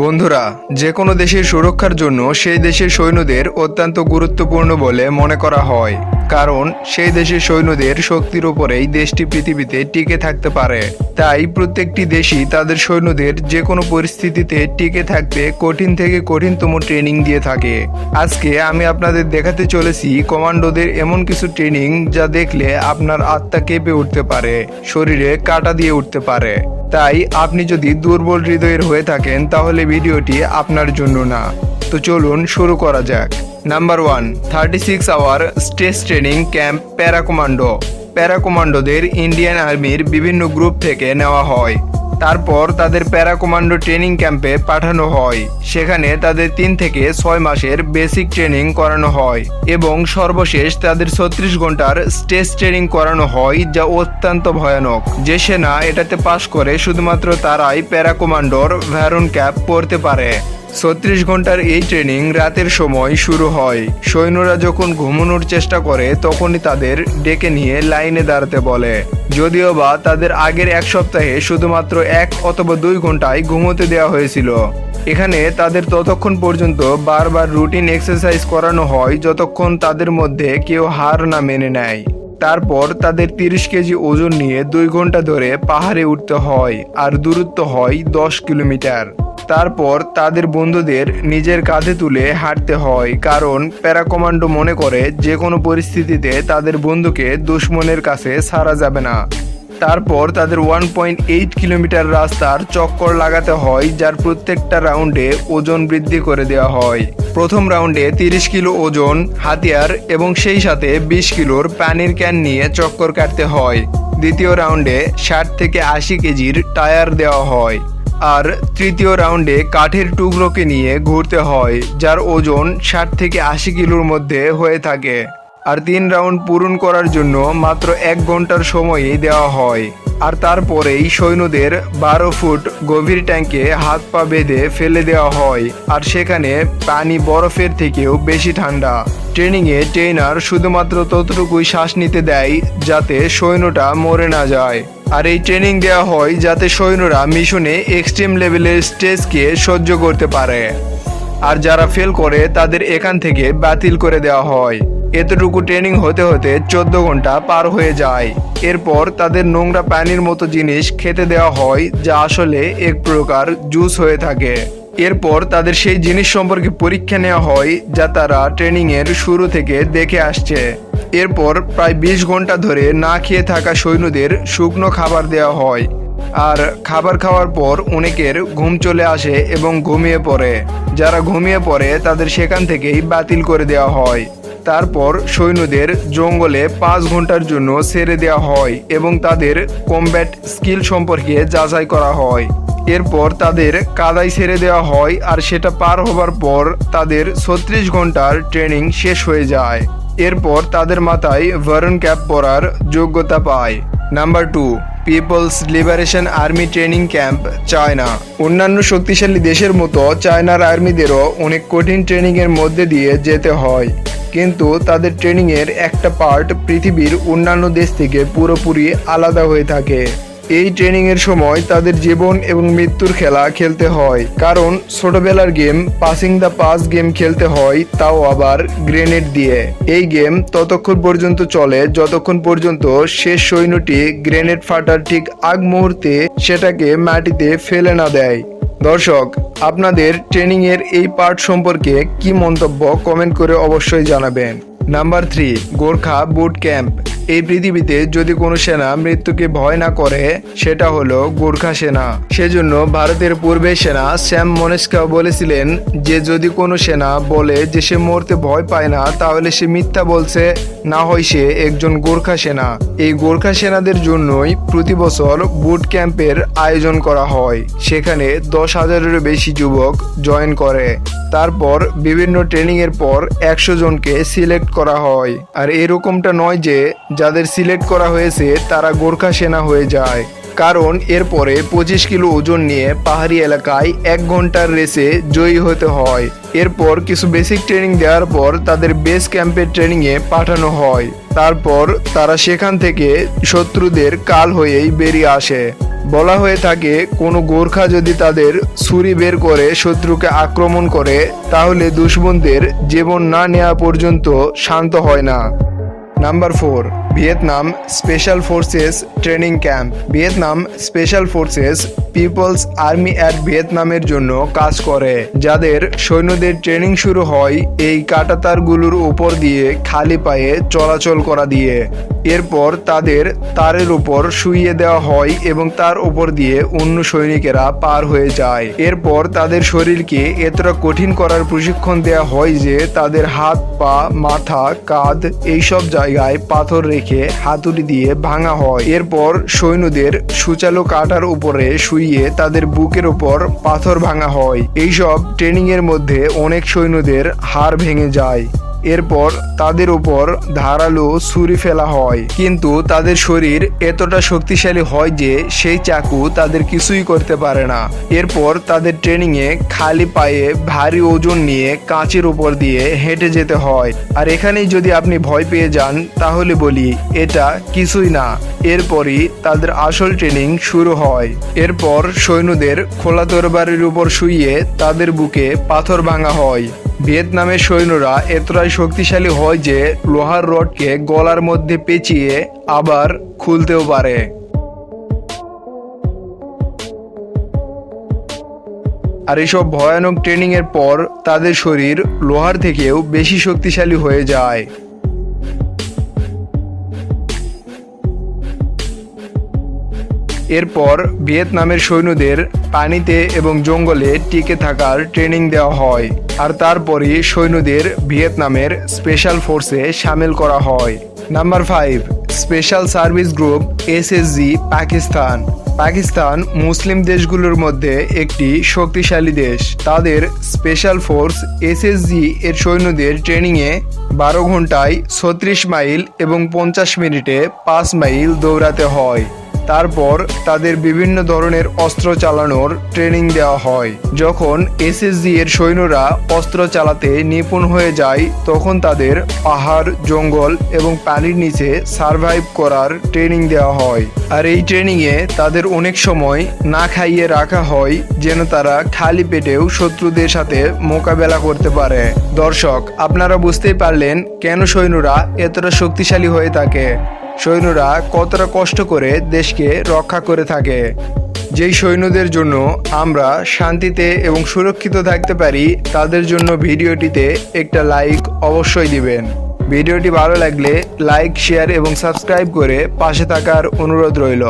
বন্ধুরা, যে কোনো দেশের সুরক্ষার জন্য সেই দেশের সৈন্যদের অত্যন্ত গুরুত্বপূর্ণ বলে মনে করা হয়, কারণ সেই দেশের সৈন্যদের শক্তির উপরেই দেশটি পৃথিবীতে টিকে থাকতে পারে। তাই প্রত্যেকটি দেশই তাদের সৈন্যদের যে কোনো পরিস্থিতিতে টিকে থাকতে কঠিন থেকে কঠিনতম ট্রেনিং দিয়ে থাকে। আজকে আমি আপনাদের দেখাতে চলেছি কমান্ডোদের এমন কিছু ট্রেনিং যা দেখলে আপনার আত্মা কেঁপে উঠতে পারে, শরীরে কাঁটা দিয়ে উঠতে পারে। তাই আপনি যদি দুর্বল হৃদয়ের হয়ে থাকেন তাহলে ভিডিওটি আপনার জন্য না। তো চলুন শুরু করা যাক। Number 1, 36 hour stress training camp para commando. Para কমান্ডোদের ইন্ডিয়ান আর্মির বিভিন্ন গ্রুপ থেকে নেওয়া হয়, তারপর তাদের প্যারা কমান্ডো ট্রেনিং ক্যাম্পে পাঠানো হয়। সেখানে তাদের 3 থেকে 6 মাসের বেসিক ট্রেনিং করানো হয় এবং সর্বশেষ তাদের 36 ঘন্টার স্ট্রেস ট্রেনিং করানো হয়, যা অত্যন্ত ভয়ানক। যে সেনা এটাতে পাশ করে শুধুমাত্র তারাই প্যারা কমান্ডোর ভ্যারন ক্যাপ পরতে পারে। 36 ঘন্টার এই ট্রেনিং রাতের সময় শুরু হয়। সৈন্যরা যখন ঘুমানোর চেষ্টা করে তখনই তাদের ডেকে নিয়ে লাইনে দাঁড়াতে বলে, যদিও বা তাদের আগের এক সপ্তাহে শুধুমাত্র 1 অথবা 2 ঘন্টায় ঘুমোতে দেওয়া হয়েছিল। এখানে তাদের ততক্ষণ পর্যন্ত বারবার রুটিন এক্সারসাইজ করানো হয় যতক্ষণ তাদের মধ্যে কেউ হার না মেনে নেয়। তারপর তাদের 30 কেজি ওজন নিয়ে 2 ঘন্টা ধরে পাহাড়ে উঠতে হয়, আর দূরত্ব হয় 10 কিলোমিটার। তারপর তাদের বন্ধুদের নিজের কাঁধে তুলে হাঁটতে হয়, কারণ প্যারা কমান্ডো মনে করে যে কোনো পরিস্থিতিতে তাদের বন্ধুকে দুশমনের কাছে ছাড়া যাবে না। তারপর তাদের 1.8 কিলোমিটার রাস্তার চক্কর লাগাতে হয়, যার প্রত্যেকটা রাউন্ডে ওজন বৃদ্ধি করে দেওয়া হয়। প্রথম রাউন্ডে 30 কিলো ওজন হাতিয়ার এবং সেই সাথে 20 কিলোর পানির ক্যান নিয়ে চক্কর কাটতে হয়। দ্বিতীয় রাউন্ডে 60 থেকে 80 কেজির টায়ার দেওয়া হয়, আর তৃতীয় রাউন্ডে কাঠের টুকরোকে নিয়ে ঘুরতে হয়, যার ওজন 60 থেকে 80 কিলোর মধ্যে হয়ে থাকে। আর 3 রাউন্ড পূরণ করার জন্য মাত্র 1 ঘন্টার সময়ই দেওয়া হয়। আর তারপরেই সৈন্যদের 12 ফুট গভীর ট্যাঙ্কে হাত পা বেঁধে ফেলে দেওয়া হয়, আর সেখানে পানি বরফের থেকেও বেশি ঠান্ডা। ট্রেনিংয়ে ট্রেনার শুধুমাত্র ততটুকুই শ্বাস নিতে দেয় যাতে সৈন্যটা মরে না যায়। আর এই ট্রেনিং দেওয়া হয় যাতে সৈন্যরা মিশনে এক্সট্রিম লেভেলের স্ট্রেসকে সহ্য করতে পারে, আর যারা ফেল করে তাদের এখান থেকে বাতিল করে দেওয়া হয়। এতটুকু ট্রেনিং হতে হতে 14 ঘন্টা পার হয়ে যায়। এরপর তাদের নোংরা পানির মতো জিনিস খেতে দেওয়া হয়, যা আসলে এক প্রকার জুস হয়ে থাকে। এরপর তাদের সেই জিনিস সম্পর্কে পরীক্ষা নেওয়া হয় যা তারা ট্রেনিংয়ের শুরু থেকে দেখে আসছে। এরপর প্রায় 20 ঘন্টা ধরে না খেয়ে থাকা সৈন্যদের শুকনো খাবার দেওয়া হয়, আর খাবার খাওয়ার পর অনেকের ঘুম চলে আসে এবং ঘুমিয়ে পড়ে। যারা ঘুমিয়ে পড়ে তাদের সেখান থেকেই বাতিল করে দেওয়া হয়। তারপর সৈন্যদের জঙ্গলে 5 ঘন্টার জন্য ছেড়ে দেওয়া হয় এবং তাদের কমব্যাট স্কিল সম্পর্কে যাচাই করা হয়। এরপর তাদের কাদায় ছেড়ে দেওয়া হয়, আর সেটা পার হবার পর তাদের 36 ঘন্টার ট্রেনিং শেষ হয়ে যায়। এরপর তাদের মাথায় ভ্যারন ক্যাপ পরার যোগ্যতা পায়। Number 2, peoples liberation army training camp China. অন্যান্য শক্তিশালী দেশের মতো চায়নার আর্মিদেরও অনেক কঠিন ট্রেনিংয়ের মধ্যে দিয়ে যেতে হয়, কিন্তু তাদের ট্রেনিংয়ের একটা পার্ট পৃথিবীর অন্যান্য দেশ থেকে পুরোপুরি আলাদা হয়ে থাকে। এই ট্রেনিংয়ের সময় তাদের জীবন এবং মৃত্যুর খেলা খেলতে হয়, কারণ ছোটবেলার game passing the pass game খেলতে হয়, তাও আবার গ্রেনেড দিয়ে। এই গেম ততক্ষণ পর্যন্ত চলে যতক্ষণ পর্যন্ত শেষ সৈন্যটি গ্রেনেড ফাটার ঠিক আগ মুহূর্তে সেটাকে মাটিতে ফেলে না দেয়। দর্শক, আপনাদের ট্রেনিংয়ের এই পার্ট সম্পর্কে কি মন্তব্য কমেন্ট করে অবশ্যই জানাবেন। Number 3, Gorkha boot camp. এই পৃথিবীতে যদি কোনো সেনা মৃত্যুকে ভয় না করে সেটা হলো গোর্খা সেনা। সেজন্য ভারতের পূর্বের সেনা স্যাম মনেস্কা বলেছিলেন যে যদি কোনো সেনা বলে যে সে মরতে ভয় পায় না তাহলে সে মিথ্যা বলছে, না হয় সে একজন গোর্খা সেনা। এই গোর্খা সেনাদের জন্যই প্রতি বছর বুট ক্যাম্পের আয়োজন করা হয়। সেখানে 10,000-এরও বেশি যুবক জয়েন করে। তারপর বিভিন্ন ট্রেনিং এর পর 100 জনকে সিলেক্ট করা হয়। আর এরকমটা নয় যে যাদের সিলেক্ট করা হয়েছে তারা গোর্খা সেনা হয়ে যায়। কারণ এরপরে 25 কিলো ওজন নিয়ে পাহাড়ি এলাকায় 1 ঘন্টার রেসে জয়ী হতে হয়। এরপর কিছু বেসিক ট্রেনিং দেওয়ার পর তাদের বেস ক্যাম্পের ট্রেনিংয়ে পাঠানো হয়। তারপর তারা সেখান থেকে শত্রুদের কাল হয়েই বেরিয়ে আসে। বলা হয়ে থাকে কোনো গোর্খা যদি তাদের ছুরি বের করে শত্রুকে আক্রমণ করে তাহলে দুশমনদের জীবন না নেওয়া পর্যন্ত শান্ত হয় না। Number 4, Vietnam special forces training camp. Vietnam special forces peoples army at ভিয়েতনামের জন্য কাজ করে, যাদের সৈন্যদের ট্রেনিং শুরু হয় এই কাঁটাতারগুলোর উপর দিয়ে খালি পায়ে চলাচল করা দিয়ে। এরপর তাদের তারের উপর শুইয়ে দেওয়া হয় এবং তার উপর দিয়ে অন্য সৈনিকেরা পার হয়ে যায়। এরপর তাদের শরীরকে এতটা কঠিন করার প্রশিক্ষণ দেওয়া হয় যে তাদের হাত, পা, মাথা, কাঁধ এইসব জায়গায় পাথর রেখে হাতুড়ি দিয়ে ভাঙা হয়। এরপর সৈন্যদের সূচালো কাঁটার উপরে শুইয়ে তাদের বুকের উপর পাথর ভাঙা হয়। এইসব ট্রেনিং এর মধ্যে অনেক সৈন্যদের হাড় ভেঙে যায়। এরপর তাদের উপর ধারালো ছুরি ফেলা হয়, কিন্তু তাদের শরীর এতটা শক্তিশালী হয় যে সেই চাকু তাদের কিছুই করতে পারে না। এরপর তাদের ট্রেনিংয়ে খালি পায়ে ভারী ওজন নিয়ে কাঁচের উপর দিয়ে হেঁটে যেতে হয়। আর এখানেই যদি আপনি ভয় পেয়ে যান তাহলে বলি এটা কিছুই না। এরপরই তাদের আসল ট্রেনিং শুরু হয়। এরপর সৈন্যদের খোলা তরবারির উপর শুইয়ে তাদের বুকে পাথর ভাঙা হয়। ভিয়েতনামের সৈন্যরা এতটাই শক্তিশালী হয় যে লোহার রডকে গলার মধ্যে পেঁচিয়ে আবার খুলতেও পারে। আর এসব ভয়ানক ট্রেনিং এর পর তাদের শরীর লোহার থেকেও বেশি শক্তিশালী হয়ে যায়। এরপর ভিয়েতনামের সৈন্যদের পানিতে এবং জঙ্গলে টিকে থাকার ট্রেনিং দেওয়া হয়, আর তারপরই সৈন্যদের ভিয়েতনামের স্পেশাল ফোর্সে সামিল করা হয়। Number 5, Special Service Group SSG Pakistan. Pakistan মুসলিম দেশগুলোর মধ্যে একটি শক্তিশালী দেশ। তাদের স্পেশাল ফোর্স এসএসজি এর সৈন্যদের ট্রেনিংয়ে 12 ঘন্টায় 36 মাইল এবং 50 মিনিটে 5 মাইল দৌড়াতে হয়। তারপর তাদের বিভিন্ন ধরনের অস্ত্র চালানোর ট্রেনিং দেওয়া হয়। যখন এসএসজি এর সৈন্যরা অস্ত্র চালাতে নিপুণ হয়ে যায় তখন তাদের পাহাড়, জঙ্গল এবং পানির নিচে সার্ভাইভ করার ট্রেনিং দেওয়া হয়। আর এই ট্রেনিংয়ে তাদের অনেক সময় না খাইয়ে রাখা হয় যেন তারা খালি পেটেও শত্রুদের সাথে মোকাবেলা করতে পারে। দর্শক, আপনারা বুঝতেই পারলেন কেন সৈন্যরা এতটা শক্তিশালী হয়ে থাকে, সৈন্যরা কতটা কষ্ট করে দেশকে রক্ষা করে থাকে। যেই সৈন্যদের জন্য আমরা শান্তিতে এবং সুরক্ষিত থাকতে পারি তাদের জন্য ভিডিওটিতে একটা লাইক অবশ্যই দিবেন। ভিডিওটি ভালো লাগলে লাইক, শেয়ার এবং সাবস্ক্রাইব করে পাশে থাকার অনুরোধ রইল।